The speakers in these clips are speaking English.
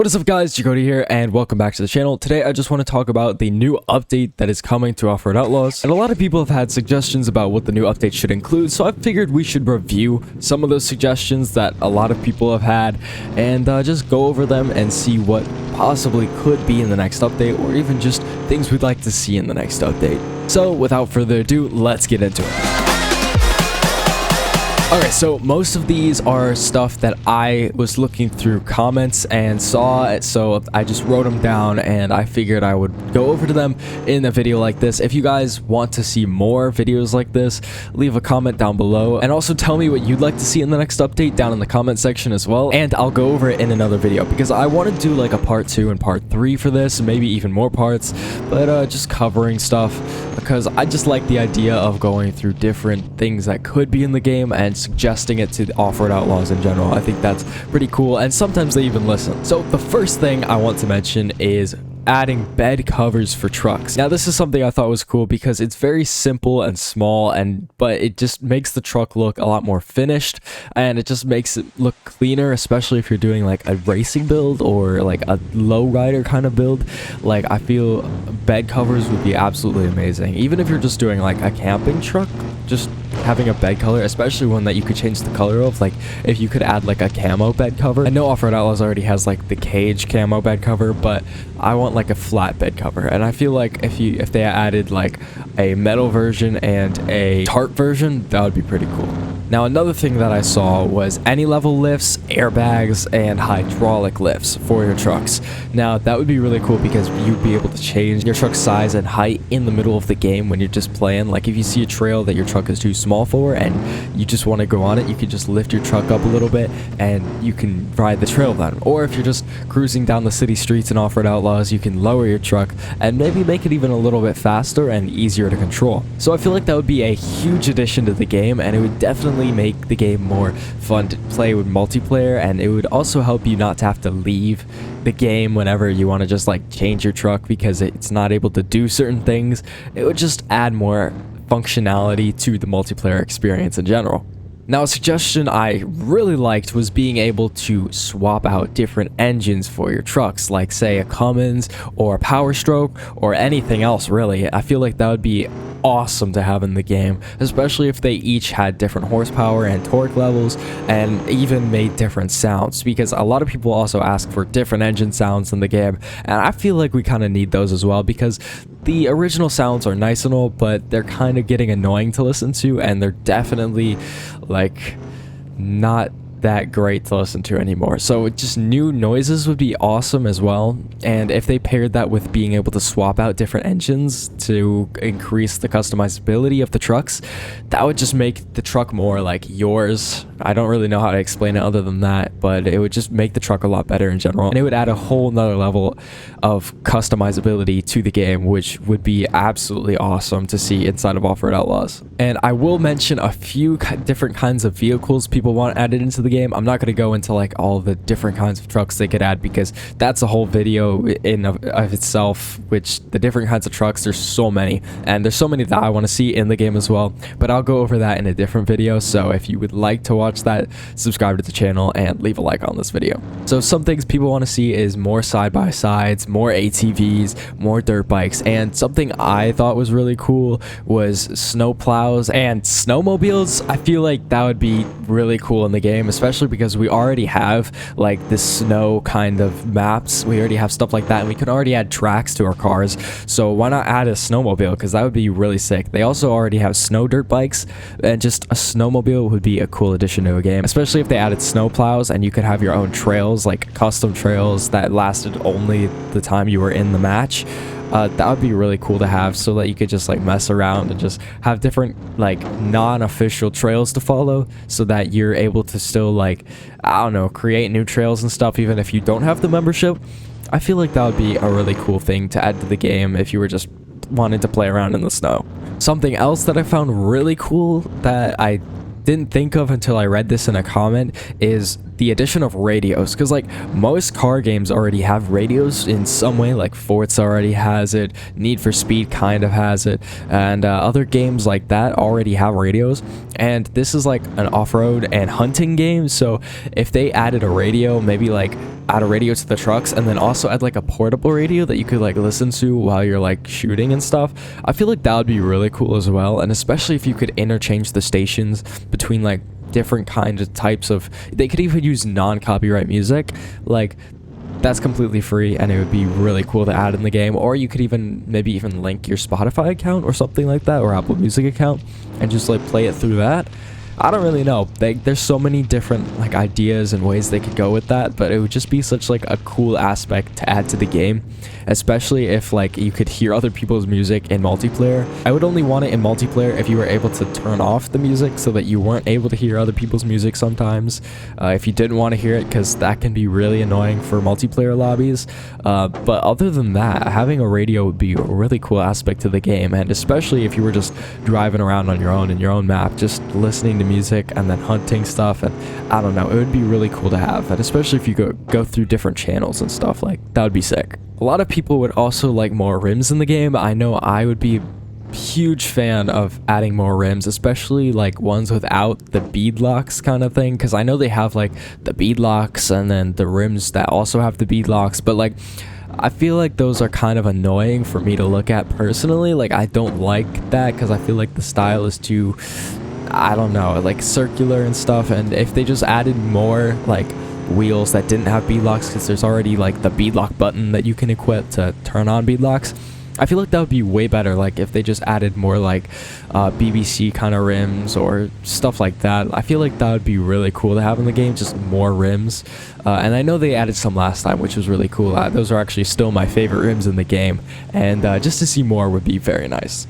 What is up guys, Jacody here and welcome back to the channel. Today I just want to talk about the new update that is coming to Offroad Outlaws. And a lot of people have had suggestions about what the new update should include, so I figured we should review some of those suggestions that a lot of people have had and just go over them and see what possibly could be in the next update, or even just things we'd like to see in the next update. So without further ado, let's get into it. Alright, so most of these are stuff that I was looking through comments and saw, so I just wrote them down and I figured I would go over to them in a video like this. If you guys want to see more videos like this, leave a comment down below and also tell me what you'd like to see in the next update down in the comment section as well, and I'll go over it in another video because I want to do like a part 2 and part 3 for this, maybe even more parts, but just covering stuff because I just like the idea of going through different things that could be in the game and suggesting it to the Offroad Outlaws in general. I think that's pretty cool, and sometimes they even listen. So the first thing I want to mention is adding bed covers for trucks. Now this is something I thought was cool because it's very simple and small, but it just makes the truck look a lot more finished, and it just makes it look cleaner, especially if you're doing like a racing build or like a low rider kind of build. Like I feel bed covers would be absolutely amazing, even if you're just doing like a camping truck. Just having a bed color, especially one that you could change the color of, like if you could add like a camo bed cover. I know Offroad Outlaws already has like the cage camo bed cover, but I want like a flat bed cover, and I feel like if they added like a metal version and a tarp version, that would be pretty cool. Now another thing that I saw was any level lifts, airbags, and hydraulic lifts for your trucks. Now that would be really cool because you'd be able to change your truck's size and height in the middle of the game when you're just playing. Like if you see a trail that your truck is too small for and you just want to go on it, you can just lift your truck up a little bit and you can ride the trail then. Or if you're just cruising down the city streets in Offroad Outlaws, you can lower your truck and maybe make it even a little bit faster and easier to control. So I feel like that would be a huge addition to the game, and it would definitely make the game more fun to play with multiplayer, and it would also help you not to have to leave the game whenever you want to just like change your truck because it's not able to do certain things. It would just add more functionality to the multiplayer experience in general. Now, a suggestion I really liked was being able to swap out different engines for your trucks, like say a Cummins or a Power Stroke or anything else really. I feel like that would be awesome to have in the game, especially if they each had different horsepower and torque levels and even made different sounds, because a lot of people also ask for different engine sounds in the game, and I feel like we kind of need those as well because the original sounds are nice and all, but they're kind of getting annoying to listen to, and they're definitely like not that great to listen to anymore. So just new noises would be awesome as well, and if they paired that with being able to swap out different engines to increase the customizability of the trucks, that would just make the truck more like yours. I don't really know how to explain it other than that, but it would just make the truck a lot better in general, and it would add a whole nother level of customizability to the game, which would be absolutely awesome to see inside of Offroad Outlaws. And I will mention a few different kinds of vehicles people want added into the game. I'm not going to go into like all the different kinds of trucks they could add because that's a whole video in of itself, which the different kinds of trucks, there's so many, and there's so many that I want to see in the game as well, but I'll go over that in a different video. So if you would like to watch that, subscribe to the channel and leave a like on this video. So some things people want to see is more side-by-sides, more ATVs, more dirt bikes, and something I thought was really cool was snow plows and snowmobiles. I feel like that would be really cool in the game, especially because we already have like the snow kind of maps. We already have stuff like that, and we can already add tracks to our cars, so why not add a snowmobile, because that would be really sick. They also already have snow dirt bikes, and just a snowmobile would be a cool addition to a game, especially if they added snow plows and you could have your own trails, like custom trails that lasted only the time you were in the match. That would be really cool to have, so that you could just like mess around and just have different like non-official trails to follow, so that you're able to still like, I don't know, create new trails and stuff even if you don't have the membership. I feel like that would be a really cool thing to add to the game if you were just wanting to play around in the snow. Something else that I found really cool that I didn't think of until I read this in a comment is the addition of radios, because like most car games already have radios in some way. Like Forza already has it, Need for Speed kind of has it, and other games like that already have radios. And this is like an off-road and hunting game, so if they added a radio, maybe like add a radio to the trucks and then also add like a portable radio that you could like listen to while you're like shooting and stuff, I feel like that would be really cool as well. And especially if you could interchange the stations between like different kinds of types of, they could even use non-copyright music, like that's completely free, and it would be really cool to add in the game. Or you could even maybe even link your Spotify account or something like that, or Apple Music account, and just like play it through that. I don't really know. There's so many different like ideas and ways they could go with that, but it would just be such like a cool aspect to add to the game, especially if like you could hear other people's music in multiplayer. I would only want it in multiplayer if you were able to turn off the music so that you weren't able to hear other people's music sometimes, if you didn't want to hear it, because that can be really annoying for multiplayer lobbies. But other than that, having a radio would be a really cool aspect to the game, and especially if you were just driving around on your own in your own map, just listening to music and then hunting stuff. And I don't know, it would be really cool to have, and especially if you go through different channels and stuff, like that would be sick. A lot of people would also like more rims in the game. I know I would be a huge fan of adding more rims, especially like ones without the bead locks kind of thing, because I know they have like the bead locks and then the rims that also have the bead locks, but like I feel like those are kind of annoying for me to look at personally. Like I don't like that because I feel like the style is too, I don't know, like circular and stuff. And if they just added more like wheels that didn't have bead locks, because there's already like the bead lock button that you can equip to turn on bead locks, I feel like that would be way better. Like if they just added more like BBC kind of rims or stuff like that, I feel like that would be really cool to have in the game, just more rims. And I know they added some last time, which was really cool. Those are actually still my favorite rims in the game, and just to see more would be very nice.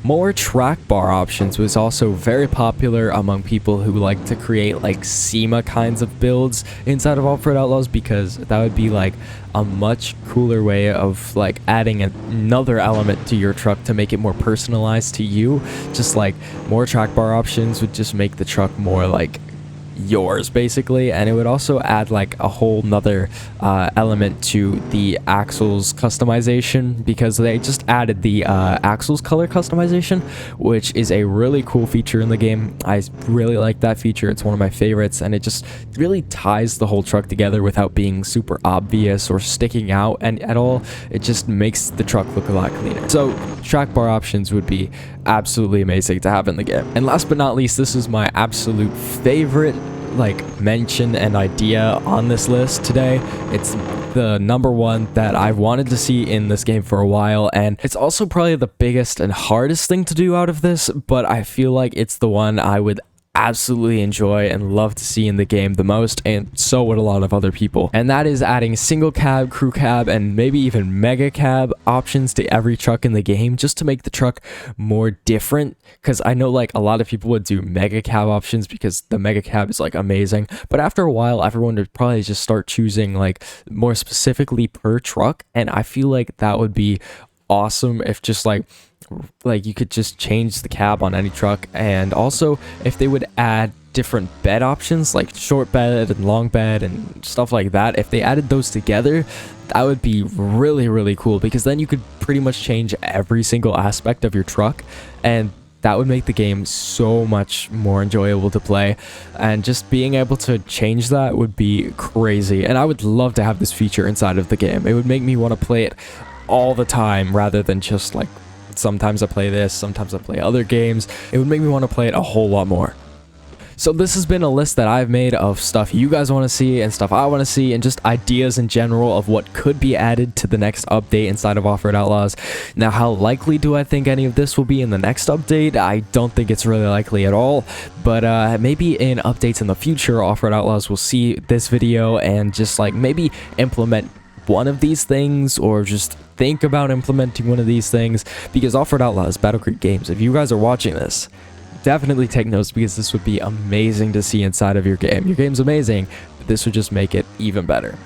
More track bar options was also very popular among people who like to create like SEMA kinds of builds inside of Offroad Outlaws, because that would be like a much cooler way of like adding another element to your truck to make it more personalized to you. Just like more track bar options would just make the truck more like yours basically, and it would also add like a whole nother element to the axles customization, because they just added the axles color customization, which is a really cool feature in the game. I really like that feature. It's one of my favorites, and it just really ties the whole truck together without being super obvious or sticking out and at all. It just makes the truck look a lot cleaner. So track bar options would be absolutely amazing to have in the game. And last but not least, this is my absolute favorite like mention and idea on this list today. It's the number one that I've wanted to see in this game for a while, and it's also probably the biggest and hardest thing to do out of this, but I feel like it's the one I would absolutely enjoy and love to see in the game the most, and so would a lot of other people. And that is adding single cab, crew cab, and maybe even mega cab options to every truck in the game, just to make the truck more different. Because I know like a lot of people would do mega cab options because the mega cab is like amazing, but after a while everyone would probably just start choosing like more specifically per truck, and I feel like that would be awesome if just like you could just change the cab on any truck. And also if they would add different bed options like short bed and long bed and stuff like that, if they added those together, that would be really, really cool, because then you could pretty much change every single aspect of your truck, and that would make the game so much more enjoyable to play. And just being able to change that would be crazy, and I would love to have this feature inside of the game. It would make me want to play it all the time rather than just like sometimes I play this, sometimes I play other games. It would make me want to play it a whole lot more. So this has been a list that I've made of stuff you guys want to see and stuff I want to see, and just ideas in general of what could be added to the next update inside of Offroad Outlaws. Now, how likely do I think any of this will be in the next update? I don't think it's really likely at all, but maybe in updates in the future, Offroad Outlaws will see this video and just like maybe implement one of these things, or just think about implementing one of these things, because Offroad Outlaws, Battle Creek Games, if you guys are watching this, definitely take notes, because this would be amazing to see inside of your game. Your game's amazing, but this would just make it even better.